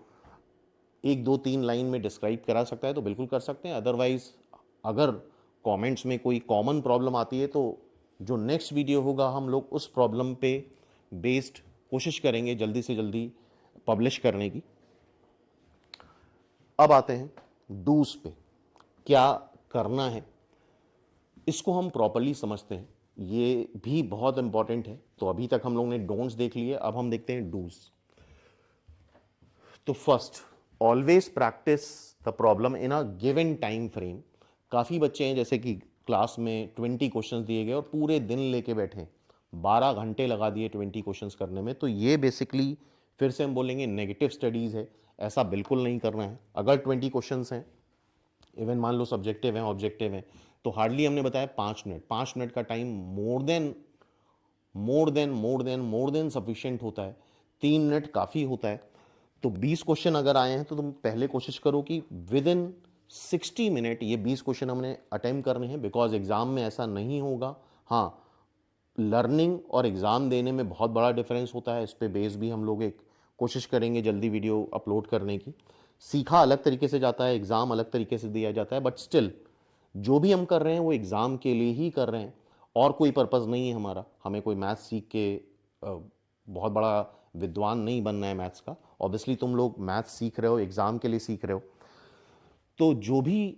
1-2-3 लाइन में डिस्क्राइब करा सकता है तो बिल्कुल कर सकते हैं। अदरवाइज अगर कमेंट्स में कोई कॉमन प्रॉब्लम आती है तो जो नेक्स्ट वीडियो होगा हम लोग उस प्रॉब्लम पे बेस्ड कोशिश करेंगे जल्दी से जल्दी पब्लिश करने की। अब आते हैं डूज पे, क्या करना है, इसको हम प्रॉपरली समझते हैं। ये भी बहुत इंपॉर्टेंट है। तो अभी तक हम लोग ने डोंट्स देख लिए, अब हम देखते हैं डूज। तो first, always practice the problem in a given time frame. काफ़ी बच्चे हैं जैसे कि क्लास में 20 क्वेश्चंस दिए गए और पूरे दिन लेके बैठे, 12 घंटे लगा दिए 20 क्वेश्चंस करने में। तो ये बेसिकली फिर से हम बोलेंगे नेगेटिव स्टडीज़ है। ऐसा बिल्कुल नहीं करना है। अगर 20 क्वेश्चंस हैं, इवन मान लो सब्जेक्टिव हैं, ऑब्जेक्टिव हैं, तो हार्डली हमने बताया 5 मिनट, 5 मिनट का टाइम मोर देन सफिशिएंट होता है। 3 मिनट काफ़ी होता है। तो 20 क्वेश्चन अगर आए हैं तो तुम पहले कोशिश करो कि विद इन 60 मिनट ये 20 क्वेश्चन हमने अटेम्प्ट करने हैं। बिकॉज एग्जाम में ऐसा नहीं होगा। हाँ, लर्निंग और एग्ज़ाम देने में बहुत बड़ा डिफरेंस होता है। इस पे बेस भी हम लोग एक कोशिश करेंगे जल्दी वीडियो अपलोड करने की। सीखा अलग तरीके से जाता है, एग्ज़ाम अलग तरीके से दिया जाता है, बट स्टिल जो भी हम कर रहे हैं वो एग्ज़ाम के लिए ही कर रहे हैं और कोई पर्पज़ नहीं है हमारा। हमें कोई मैथ्स सीख के बहुत बड़ा विद्वान नहीं बनना है मैथ्स का, ऑब्वियसली तुम लोग मैथ्स सीख रहे हो, एग्ज़ाम के लिए सीख रहे हो, तो जो भी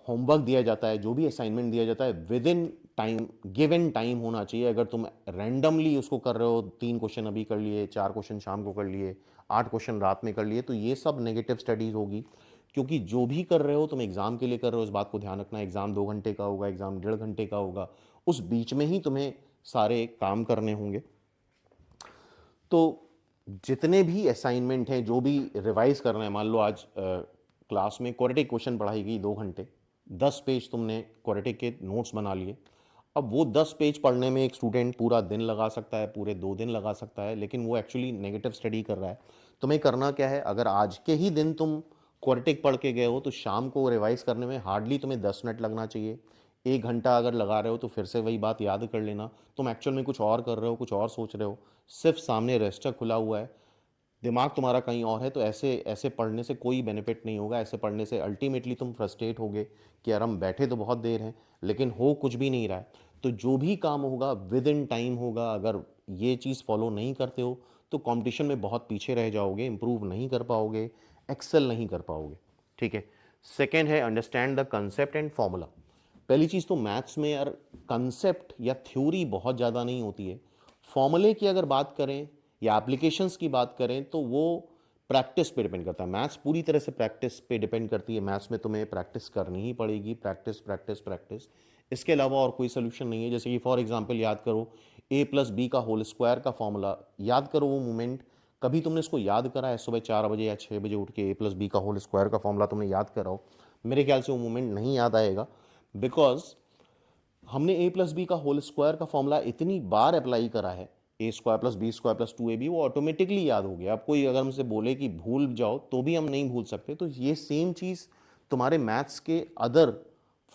होमवर्क दिया जाता है, जो भी असाइनमेंट दिया जाता है, with in time, given time होना चाहिए। अगर तुम रैंडमली उसको कर रहे हो, 3 क्वेश्चन अभी कर लिए, 4 क्वेश्चन शाम को कर लिए, 8 क्वेश्चन रात में कर लिए, तो ये सब नेगेटिव स्टडीज होगी। क्योंकि जो भी कर रहे हो तुम एग्जाम के लिए कर रहे हो, इस बात को ध्यान रखना। एग्जाम 2 घंटे का होगा, एग्जाम 1.5 घंटे का होगा, उस बीच में ही तुम्हें सारे काम करने होंगे। तो जितने भी असाइनमेंट हैं, जो भी रिवाइज करना है, मान लो आज क्लास में क्वाड्रेटिक क्वेश्चन पढ़ाई गई 2 घंटे, 10 पेज तुमने क्वाड्रेटिक के नोट्स बना लिए। अब वो 10 पेज पढ़ने में एक स्टूडेंट पूरा दिन लगा सकता है, पूरे 2 दिन लगा सकता है, लेकिन वो एक्चुअली नेगेटिव स्टडी कर रहा है। तुम्हें करना क्या है, अगर आज के ही दिन तुम क्वाड्रेटिक पढ़ के गए हो तो शाम को रिवाइज करने में हार्डली तुम्हें 10 मिनट लगना चाहिए। 1 घंटा अगर लगा रहे हो तो फिर से वही बात याद कर लेना। तुम एक्चुअल में कुछ और कर रहे हो, कुछ और सोच रहे हो, सिर्फ सामने रजिस्टर खुला हुआ है, दिमाग तुम्हारा कहीं और है। तो ऐसे ऐसे पढ़ने से कोई बेनिफिट नहीं होगा। ऐसे पढ़ने से अल्टीमेटली तुम फ्रस्ट्रेट होगे कि यार हम बैठे तो बहुत देर हैं लेकिन हो कुछ भी नहीं रहा है। तो जो भी काम होगा विद इन टाइम होगा। अगर ये चीज़ फॉलो नहीं करते हो तो कंपटीशन में बहुत पीछे रह जाओगे, इंप्रूव नहीं कर पाओगे, एक्सेल नहीं कर पाओगे। ठीक है। सेकेंड है understand the concept and formula. पहली चीज़ तो मैथ्स में यार कंसेप्ट या थ्योरी बहुत ज़्यादा नहीं होती है। फॉर्मूले की अगर बात करें या एप्लीकेशंस की बात करें तो वो प्रैक्टिस पे डिपेंड करता है। मैथ्स पूरी तरह से प्रैक्टिस पे डिपेंड करती है। मैथ्स में तुम्हें प्रैक्टिस करनी ही पड़ेगी, प्रैक्टिस प्रैक्टिस प्रैक्टिस। इसके अलावा और कोई सोल्यूशन नहीं है। जैसे कि फॉर एग्जांपल याद करो a+b का होल स्क्वायर का फॉर्मूला, याद करो वो मोमेंट। कभी तुमने इसको याद करा है सुबह 4 बजे या 6 बजे उठ के a+b का होल स्क्वायर का फॉर्मूला तुमने याद करा हो? मेरे ख्याल से वो मोमेंट नहीं याद आएगा, बिकॉज हमने a+b का होल स्क्वायर का फॉर्मूला इतनी बार अप्लाई करा है, a² + b² + 2ab, वो ऑटोमेटिकली याद हो गया। अब कोई अगर हमसे बोले कि भूल जाओ तो भी हम नहीं भूल सकते। तो ये सेम चीज़ तुम्हारे मैथ्स के अदर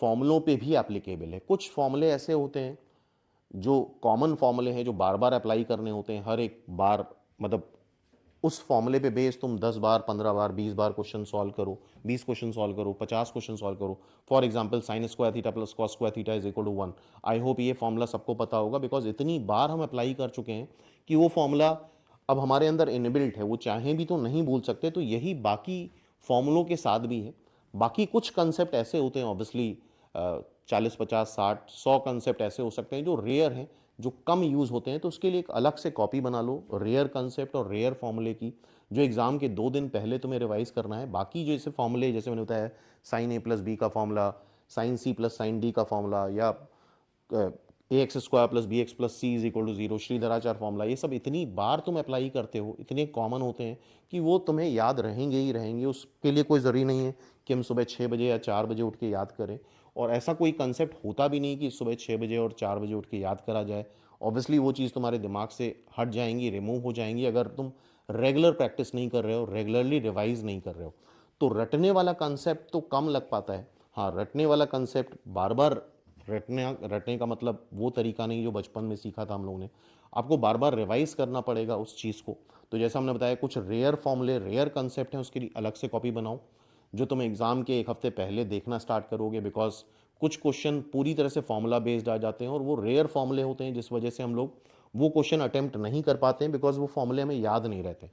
फॉर्मूलों पे भी एप्लीकेबल है। कुछ फॉर्मूले ऐसे होते हैं जो कॉमन फॉर्मूले हैं, जो बार बार अप्लाई करने होते हैं हर एक बार। मतलब उस फॉर्मूले पे बेस तुम 10 बार, 15 बार, 20 बार क्वेश्चन सॉल्व करो, 20 क्वेश्चन सॉल्व करो, 50 क्वेश्चन सॉल्व करो। For example sin² theta + cos² theta = 1। I hope ये फॉर्मूला सबको पता होगा, बिकॉज इतनी बार हम अप्लाई कर चुके हैं कि वो फॉर्मूला अब हमारे अंदर इनबिल्ट है, वो चाहें भी तो नहीं भूल सकते। तो यही बाकी फॉर्मूलों के साथ भी है। बाकी कुछ कंसेप्ट ऐसे होते हैं ऑब्वियसली, 40, 50, 60, 100 कंसेप्ट ऐसे हो सकते हैं जो रेयर हैं, जो कम यूज़ होते हैं। तो उसके लिए एक अलग से कॉपी बना लो रेयर कंसेप्ट और रेयर फॉर्मूले की, जो एग्जाम के 2 दिन पहले तुम्हें रिवाइज करना है। बाकी जैसे फॉर्मूले, जैसे मैंने बताया sin a+b का formula, sin c + sin d का फॉर्मूला, या ax² + bx + c = 0, Shridharacharya formula, ये सब इतनी बार तुम अप्लाई करते हो, इतने कॉमन होते हैं कि वो तुम्हें याद रहेंगे ही रहेंगे। उसके लिए कोई ज़रूरी नहीं है कि हम सुबह 6 बजे या 4 बजे उठ के याद करें। और ऐसा कोई कंसेप्ट होता भी नहीं कि सुबह 6 बजे और 4 बजे उठ के याद करा जाए। ऑब्वियसली वो चीज़ तुम्हारे दिमाग से हट जाएंगी, रिमूव हो जाएंगी, अगर तुम रेगुलर प्रैक्टिस नहीं कर रहे हो, रेगुलरली रिवाइज नहीं कर रहे हो। तो रटने वाला कंसेप्ट तो कम लग पाता है। हाँ, रटने वाला कंसेप्ट बार बार रटने का मतलब वो तरीका नहीं जो बचपन में सीखा था हम लोगों ने। आपको बार बार रिवाइज करना पड़ेगा उस चीज़ को। तो जैसा हमने बताया, कुछ रेयर फॉर्मूले, रेयर कंसेप्ट हैं, उसके लिए अलग से कॉपी बनाओ जो तुम एग्ज़ाम के 1 हफ्ते पहले देखना स्टार्ट करोगे। बिकॉज कुछ क्वेश्चन पूरी तरह से फॉर्मूला बेस्ड आ जाते हैं और वो रेयर फॉर्मूले होते हैं, जिस वजह से हम लोग वो क्वेश्चन अटेम्प्ट नहीं कर पाते हैं, बिकॉज वो फॉर्मूले हमें याद नहीं रहते।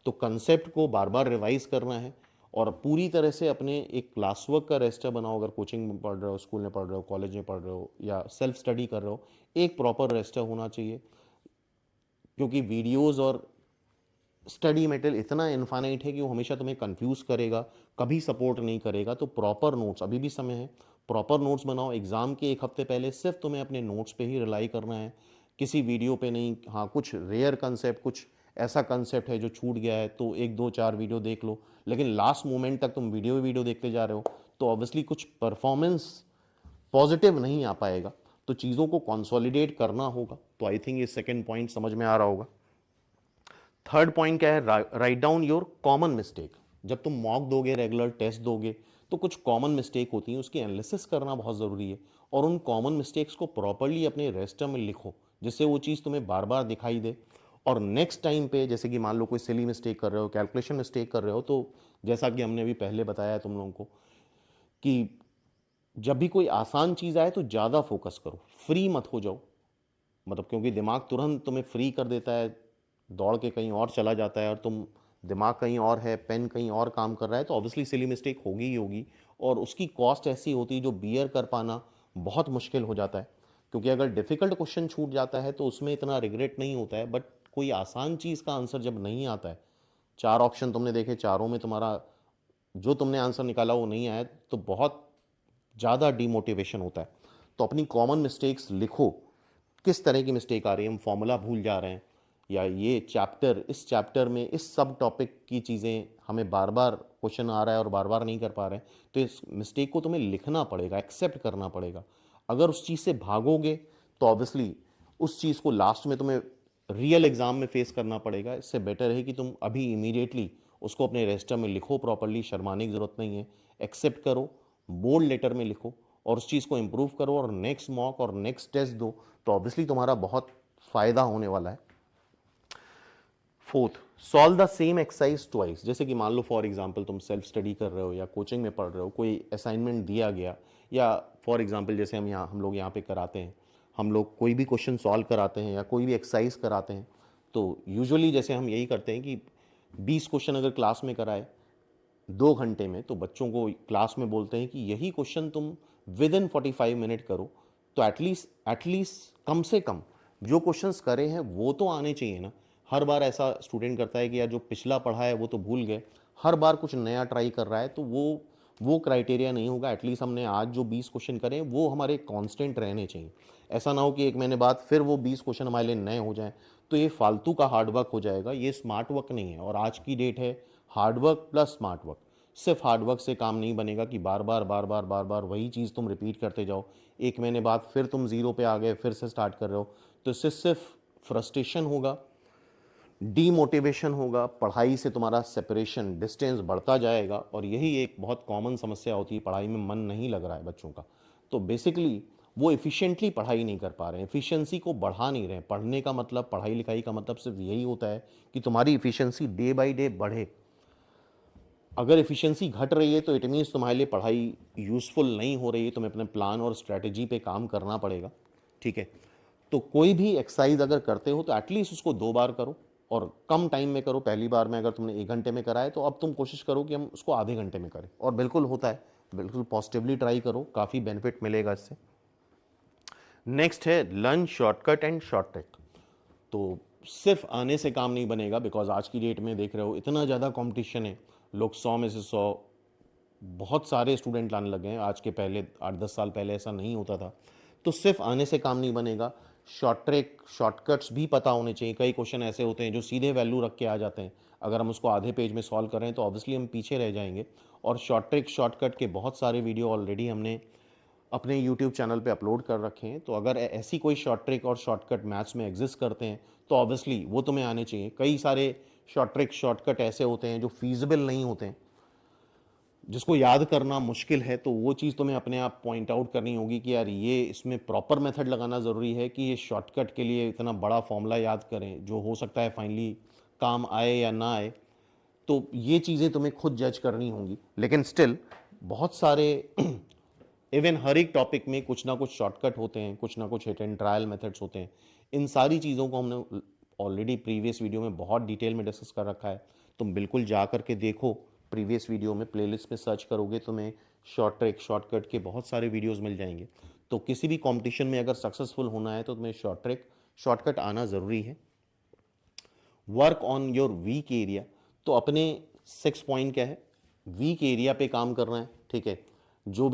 तो कंसेप्ट को बार बार रिवाइज करना है और पूरी तरह से अपने एक क्लास वर्क का रजिस्टर बनाओ। अगर कोचिंग में पढ़ रहे हो, स्कूल में पढ़ रहे हो, कॉलेज में पढ़ रहे हो, या सेल्फ स्टडी कर रहे हो, एक प्रॉपर रजिस्टर होना चाहिए। क्योंकि वीडियोज़ और स्टडी मटेरियल इतना इन्फानाइट है कि वो हमेशा तुम्हें कंफ्यूज करेगा, कभी सपोर्ट नहीं करेगा। तो प्रॉपर नोट्स, अभी भी समय है, प्रॉपर नोट्स बनाओ। एग्ज़ाम के 1 हफ्ते पहले सिर्फ तुम्हें अपने नोट्स पे ही रिलाई करना है, किसी वीडियो पे नहीं। हाँ, कुछ रेयर कंसेप्ट, कुछ ऐसा कंसेप्ट है जो छूट गया है तो 1, 2, 4 वीडियो देख लो, लेकिन लास्ट मोमेंट तक तुम वीडियो देखते जा रहे हो तो ऑब्वियसली कुछ परफॉर्मेंस पॉजिटिव नहीं आ पाएगा। तो चीज़ों को कंसोलिडेट करना होगा। तो आई थिंक ये सेकेंड पॉइंट समझ में आ रहा होगा। थर्ड पॉइंट क्या है, write down your common mistake. जब तुम मॉक दोगे, रेगुलर टेस्ट दोगे, तो कुछ कॉमन मिस्टेक होती हैं, उसकी एनालिसिस करना बहुत ज़रूरी है। और उन कॉमन मिस्टेक्स को प्रॉपरली अपने रजिस्टर में लिखो, जिससे वो चीज़ तुम्हें बार बार दिखाई दे। और नेक्स्ट टाइम पे, जैसे कि मान लो कोई सिली मिस्टेक कर रहे हो, कैलकुलेशन मिस्टेक कर रहे हो, तो जैसा कि हमने अभी पहले बताया तुम लोगों को कि जब भी कोई आसान चीज़ आए तो ज़्यादा फोकस करो, फ्री मत हो जाओ। मतलब क्योंकि दिमाग तुरंत तुम्हें फ्री कर देता है, दौड़ के कहीं और चला जाता है और तुम दिमाग कहीं और है, पेन कहीं और काम कर रहा है, तो ऑब्वियसली सिली मिस्टेक होगी ही होगी। और उसकी कॉस्ट ऐसी होती है जो बियर कर पाना बहुत मुश्किल हो जाता है, क्योंकि अगर डिफ़िकल्ट क्वेश्चन छूट जाता है तो उसमें इतना रिग्रेट नहीं होता है, बट कोई आसान चीज़ का आंसर जब नहीं आता है, 4 ऑप्शन तुमने देखे, चारों में तुम्हारा जो तुमने आंसर निकाला वो नहीं आया, तो बहुत ज़्यादा डीमोटिवेशन होता है। तो अपनी कॉमन मिस्टेक्स लिखो, किस तरह की मिस्टेक आ रही है, हम फॉर्मूला भूल जा रहे हैं, या ये चैप्टर, इस चैप्टर में इस सब टॉपिक की चीज़ें हमें बार बार क्वेश्चन आ रहा है और बार बार नहीं कर पा रहे हैं, तो इस मिस्टेक को तुम्हें लिखना पड़ेगा, एक्सेप्ट करना पड़ेगा। अगर उस चीज़ से भागोगे तो ऑब्वियसली उस चीज़ को लास्ट में तुम्हें रियल एग्जाम में फेस करना पड़ेगा। इससे बेटर है कि तुम अभी इमीडिएटली उसको अपने रजिस्टर में लिखो प्रॉपरली, शर्माने की ज़रूरत नहीं है, एक्सेप्ट करो, बोल्ड लेटर में लिखो और उस चीज़ को इम्प्रूव करो और नेक्स्ट मॉक और नेक्स्ट टेस्ट दो, तो ऑब्वियसली तुम्हारा बहुत फ़ायदा होने वाला है। Fourth, solve the same exercise twice. जैसे कि मान लो फॉर एग्जांपल तुम सेल्फ स्टडी कर रहे हो या कोचिंग में पढ़ रहे हो, कोई असाइनमेंट दिया गया, या फॉर एग्जांपल जैसे हम लोग यहाँ पे कराते हैं, हम लोग कोई भी क्वेश्चन सॉल्व कराते हैं या कोई भी एक्सरसाइज कराते हैं, तो यूजुअली जैसे हम यही करते हैं कि 20 क्वेश्चन अगर क्लास में कराए 2 घंटे में, तो बच्चों को क्लास में बोलते हैं कि यही क्वेश्चन तुम विद इन 45 मिनट करो, तो एटलीस्ट कम से कम जो क्वेश्चंस करे हैं वो तो आने चाहिए ना। हर बार ऐसा स्टूडेंट करता है कि यार जो पिछला पढ़ा है वो तो भूल गए, हर बार कुछ नया ट्राई कर रहा है, तो वो क्राइटेरिया नहीं होगा। एटलीस्ट हमने आज जो 20 क्वेश्चन करें वो हमारे कांस्टेंट रहने चाहिए। ऐसा ना हो कि 1 महीने बाद फिर वो 20 क्वेश्चन हमारे लिए नए हो जाएं, तो ये फालतू का हार्डवर्क हो जाएगा, ये स्मार्ट वर्क नहीं है। और आज की डेट है हार्डवर्क प्लस स्मार्ट वर्क। सिर्फ हार्डवर्क से काम नहीं बनेगा कि बार बार बार बार बार बार वही चीज़ तुम रिपीट करते जाओ, 1 महीने बाद फिर तुम जीरो पे आ गए, फिर से स्टार्ट कर रहे हो, तो इससे सिर्फ फ्रस्ट्रेशन होगा, डीमोटिवेशन होगा, पढ़ाई से तुम्हारा सेपरेशन डिस्टेंस बढ़ता जाएगा। और यही एक बहुत कॉमन समस्या होती है, पढ़ाई में मन नहीं लग रहा है बच्चों का, तो बेसिकली वो एफिशिएंटली पढ़ाई नहीं कर पा रहे हैं, एफिशिएंसी को बढ़ा नहीं रहे हैं। पढ़ने का मतलब, पढ़ाई लिखाई का मतलब सिर्फ यही होता है कि तुम्हारी एफिशिएंसी डे बाय डे बढ़े। अगर एफिशिएंसी घट रही है तो इट मीन्स तुम्हारे लिए पढ़ाई यूज़फुल नहीं हो रही है, तुम्हें अपने प्लान और स्ट्रैटेजी पे काम करना पड़ेगा, ठीक है। तो कोई भी एक्सरसाइज अगर करते हो तो एटलीस्ट उसको 2 बार करो और कम टाइम में करो। पहली बार में अगर तुमने 1 घंटे में करा है तो अब तुम कोशिश करो कि हम उसको आधे घंटे में करें, और बिल्कुल होता है, बिल्कुल पॉजिटिवली ट्राई करो, काफ़ी बेनिफिट मिलेगा इससे। नेक्स्ट है learn shortcut and short trick. तो सिर्फ आने से काम नहीं बनेगा, बिकॉज आज की डेट में देख रहे हो इतना ज़्यादा कंपटीशन है, लोग 100 में से 100 बहुत सारे स्टूडेंट लाने लगे हैं। आज के पहले 8-10 साल पहले ऐसा नहीं होता था। तो सिर्फ आने से काम नहीं बनेगा, शॉर्ट ट्रिक शॉर्टकट्स भी पता होने चाहिए। कई क्वेश्चन ऐसे होते हैं जो सीधे वैल्यू रख के आ जाते हैं, अगर हम उसको आधे पेज में सॉल्व करें तो ऑब्वियसली हम पीछे रह जाएंगे। और शॉर्ट ट्रिक शॉर्टकट के बहुत सारे वीडियो ऑलरेडी हमने अपने यूट्यूब चैनल पे अपलोड कर रखे हैं, तो अगर ऐसी कोई शॉर्ट ट्रिक और शॉर्टकट मैथ्स में एग्जिस्ट करते हैं तो ऑब्वियसली वो तुम्हें आने चाहिए। कई सारे शॉर्ट ट्रिक शॉर्टकट ऐसे होते हैं जो फीजिबल नहीं होते हैं, जिसको याद करना मुश्किल है, तो वो चीज़ तुम्हें अपने आप पॉइंट आउट करनी होगी कि यार ये इसमें प्रॉपर मेथड लगाना ज़रूरी है कि ये शॉर्टकट के लिए इतना बड़ा फॉर्मूला याद करें जो हो सकता है फाइनली काम आए या ना आए। तो ये चीज़ें तुम्हें खुद जज करनी होंगी, लेकिन स्टिल बहुत सारे इवन हर एक टॉपिक में कुछ ना कुछ शॉर्टकट होते हैं, कुछ ना कुछ हिट एंड ट्रायल मेथड्स होते हैं। इन सारी चीज़ों को हमने ऑलरेडी प्रीवियस वीडियो में बहुत डिटेल में डिस्कस कर रखा है, तुम बिल्कुल जा करके देखो। प्रीवियस वीडियो में प्लेलिस्ट में सर्च करोगे तुम्हें शॉर्ट ट्रिक शॉर्टकट के बहुत सारे वीडियोस मिल जाएंगे। तो किसी भी कंपटीशन में अगर सक्सेसफुल होना है तो तुम्हें शॉर्ट ट्रिक शॉर्टकट आना ज़रूरी है। Work on your weak area. तो अपने 6 पॉइंट क्या है, वीक एरिया पे काम करना है, ठीक है। जो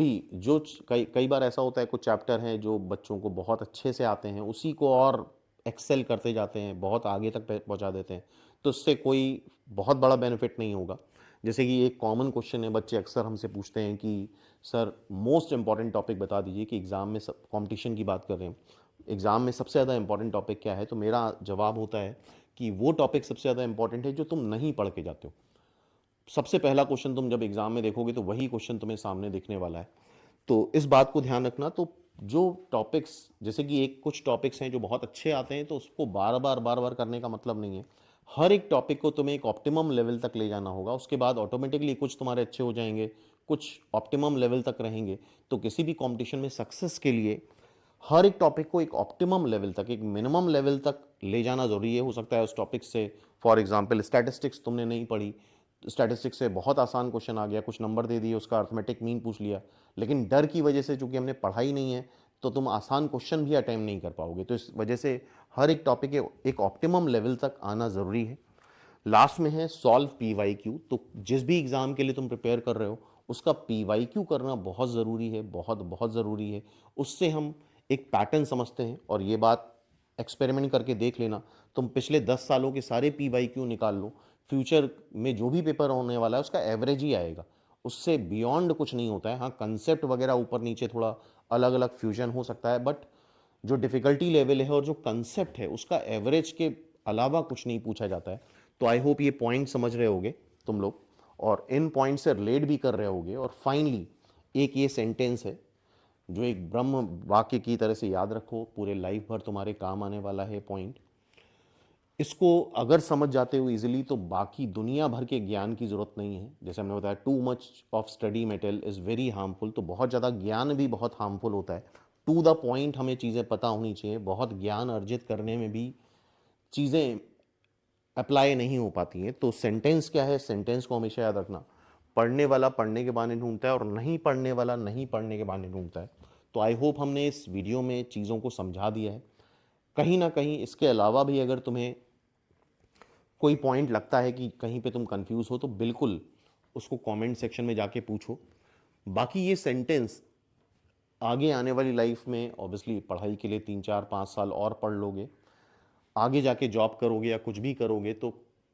कई कई बार ऐसा होता है, कुछ चैप्टर हैं जो बच्चों को बहुत अच्छे से आते हैं, उसी को और एक्सेल करते जाते हैं, बहुत आगे तक पहुंचा देते हैं, तो उससे कोई बहुत बड़ा बेनिफिट नहीं होगा। जैसे कि एक कॉमन क्वेश्चन है, बच्चे अक्सर हमसे पूछते हैं कि सर मोस्ट इंपॉर्टेंट टॉपिक बता दीजिए, कि एग्ज़ाम में सब कॉम्पिटिशन की बात कर रहे हैं, एग्ज़ाम में सबसे ज़्यादा इंपॉर्टेंट टॉपिक क्या है, तो मेरा जवाब होता है कि वो टॉपिक सबसे ज़्यादा इंपॉर्टेंट है जो तुम नहीं पढ़ के जाते हो। सबसे पहला क्वेश्चन तुम जब एग्जाम में देखोगे तो वही क्वेश्चन तुम्हें सामने दिखने वाला है, तो इस बात को ध्यान रखना। तो जो टॉपिक्स, जैसे कि एक कुछ टॉपिक्स हैं जो बहुत अच्छे आते हैं, तो उसको बार बार करने का मतलब नहीं है। हर एक टॉपिक को तुम्हें एक ऑप्टिमम लेवल तक ले जाना होगा, उसके बाद ऑटोमेटिकली कुछ तुम्हारे अच्छे हो जाएंगे, कुछ ऑप्टिमम लेवल तक रहेंगे। तो किसी भी कंपटीशन में सक्सेस के लिए हर एक टॉपिक को एक ऑप्टिमम लेवल तक, एक मिनिमम लेवल तक ले जाना ज़रूरी है। हो सकता है उस टॉपिक से फॉर एग्जांपल स्टैटिस्टिक्स तुमने नहीं पढ़ी, स्टैटिस्टिक्स से बहुत आसान क्वेश्चन आ गया, कुछ नंबर दे दिए, उसका अर्थमेटिक मीन पूछ लिया, लेकिन डर की वजह से चूंकि हमने पढ़ाई नहीं है तो तुम आसान क्वेश्चन भी अटेम्प्ट नहीं कर पाओगे। तो इस वजह से हर एक टॉपिक के एक ऑप्टिमम लेवल तक आना ज़रूरी है। लास्ट में है सॉल्व PYQ। तो जिस भी एग्ज़ाम के लिए तुम प्रिपेयर कर रहे हो उसका PYQ करना बहुत ज़रूरी है, बहुत बहुत ज़रूरी है। उससे हम एक पैटर्न समझते हैं, और ये बात एक्सपेरिमेंट करके देख लेना, तुम पिछले 10 सालों के सारे PYQ निकाल लो, फ्यूचर में जो भी पेपर होने वाला है उसका एवरेज ही आएगा, उससे बियॉन्ड कुछ नहीं होता है। हाँ, कंसेप्ट वगैरह ऊपर नीचे थोड़ा अलग अलग फ्यूजन हो सकता है, बट जो डिफ़िकल्टी लेवल है और जो कंसेप्ट है उसका एवरेज के अलावा कुछ नहीं पूछा जाता है। तो आई होप ये पॉइंट समझ रहे होगे तुम लोग, और इन पॉइंट से रिलेट भी कर रहे होगे। और फाइनली एक ये सेंटेंस है जो एक ब्रह्म वाक्य की तरह से याद रखो, पूरे लाइफ भर तुम्हारे काम आने वाला है पॉइंट। इसको अगर समझ जाते हो इजीली तो बाकी दुनिया भर के ज्ञान की ज़रूरत नहीं है। जैसे हमने बताया, too much of study material is very harmful. तो बहुत ज़्यादा ज्ञान भी बहुत हार्मफुल होता है। टू द पॉइंट हमें चीज़ें पता होनी चाहिए। बहुत ज्ञान अर्जित करने में भी चीज़ें अप्लाई नहीं हो पाती हैं। तो सेंटेंस क्या है, सेंटेंस को हमेशा याद रखना, पढ़ने वाला पढ़ने के बहाने ढूंढता है और नहीं पढ़ने वाला नहीं पढ़ने के बहाने ढूंढता है। तो आई होप हमने इस वीडियो में चीज़ों को समझा दिया है। कहीं ना कहीं इसके अलावा भी अगर तुम्हें कोई पॉइंट लगता है कि कहीं पे तुम कंफ्यूज हो तो बिल्कुल उसको कमेंट सेक्शन में जाके पूछो। बाकी ये सेंटेंस आगे आने वाली लाइफ में ऑब्वियसली पढ़ाई के लिए 3 4 5 साल और पढ़ लोगे, आगे जाके जॉब करोगे या कुछ भी करोगे तो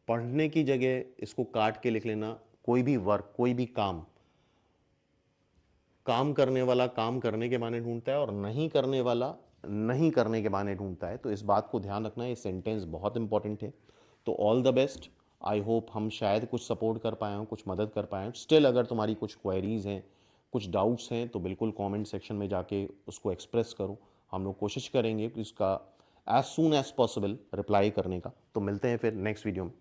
पढ़ने की जगह इसको काट के लिख लेना। कोई भी वर्क, कोई भी काम, काम करने वाला काम करने के बहाने ढूंढता है और नहीं करने वाला नहीं करने के बहाने ढूंढता है। तो इस बात को ध्यान रखना, ये सेंटेंस बहुत इंपॉर्टेंट है। तो all the best. I hope हम शायद कुछ सपोर्ट कर पाए हों, कुछ मदद कर पाए हों। स्टिल अगर तुम्हारी कुछ क्वेरीज हैं, कुछ डाउट्स हैं, तो बिल्कुल कमेंट सेक्शन में जाके उसको एक्सप्रेस करो। हम लोग कोशिश करेंगे कि उसका as soon as possible reply करने का। तो मिलते हैं फिर नेक्स्ट वीडियो में।